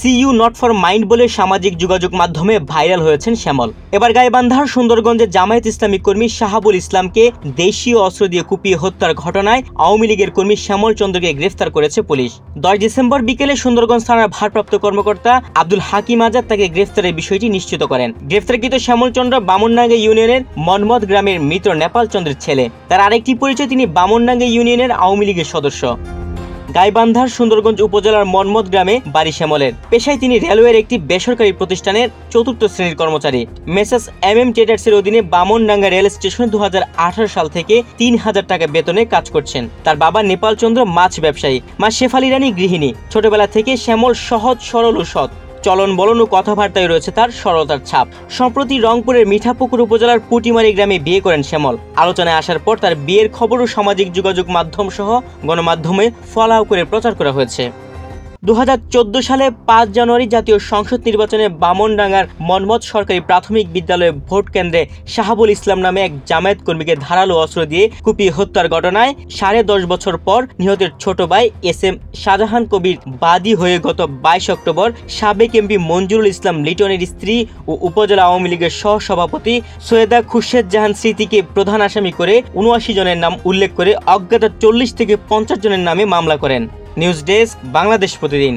C you not for mind বলে সামাজিক যোগাযোগ মাধ্যমে ভাইরাল হয়েছেন শ্যামল। এবার গাইবান্ধার সুন্দরগঞ্জে জামায়াত ইসলামী কর্মী শাহাবুল ইসলামকে দেশীয় অস্ত্র দিয়ে কুপিয়ে হত্যার ঘটনায় আওয়ামী লীগের কর্মী শ্যামল চন্দ্রকে গ্রেফতার করেছে পুলিশ। 10 ডিসেম্বর বিকেলে সুন্দরগঞ্জ থানার ভারপ্রাপ্ত কর্মকর্তা আব্দুল হাকিম আজাদ তাকে গ্রেফতারের বিষয়টি নিশ্চিত করেন। গ্রেফতারকৃত শ্যামল চন্দ্র বামনডাঙ্গা ইউনিয়নের মনমদ গ্রামের মৃত নেপাল চন্দ্রের ছেলে। তার আরেকটি পরিচয়, তিনি বামনডাঙ্গা ইউনিয়নের আওয়ামী লীগের সদস্য। গাইবান্ধার সুন্দরগঞ্জ উপজেলার মনমদ গ্রামে বাড়ি শ্যামলের। পেশায় তিনি রেলওয়ের একটি বেসরকারি প্রতিষ্ঠানের 4র্থ শ্রেণীর কর্মচারী। মেসার্স MM ট্রেডার্সের অধীনে বামনডাঙ্গা রেল স্টেশনে 2018 সাল থেকে 3000 টাকা বেতনে কাজ করছেন। তার বাবা নেপাল চন্দ্র মাছ ব্যবসায়ী, মা শেফালি রানী গৃহিণী। ছোটবেলা থেকে শ্যামল সহজ সরল ও সৎ। চলন বলন ও কথাবার্তায় রয়েছে তার সরলতার ছাপ। সম্প্রতি রংপুরের মিঠাপুকুর উপজেলার পুটিমারি গ্রামে বিয়ে করেন শ্যামল। আলোচনায় আসার পর তার বিয়ের খবরও সামাজিক যোগাযোগ মাধ্যম সহ গণমাধ্যমে ফলাও করে প্রচার করা হয়েছে। 2014 সালে 5 জানুয়ারি জাতীয় সংসদ নির্বাচনে বামনডাঙ্গার মনমদ সরকারি প্রাথমিক বিদ্যালয়ে ভোট কেন্দ্রে শাহাবুল ইসলাম নামে এক জামায়াত কর্মীকে ধারালো অস্ত্র দিয়ে কুপিয়ে হত্যার ঘটনায় 10.5 বছর পর নিহতের ছোট ভাই SM শাহজাহান কবির বাদী হয়ে গত 22 অক্টোবর সাবেক MP মঞ্জুরুল ইসলাম লিটনের স্ত্রী ও উপজেলা আওয়ামী লীগের সহসভাপতি সৈয়দা খুরশেদ জাহান স্মৃতিকে প্রধান আসামি করে 79 জনের নাম উল্লেখ করে অজ্ঞাত 40 থেকে 50 জনের নামে মামলা করেন। নিউজ ডেস্ক, বাংলাদেশ প্রতিদিন।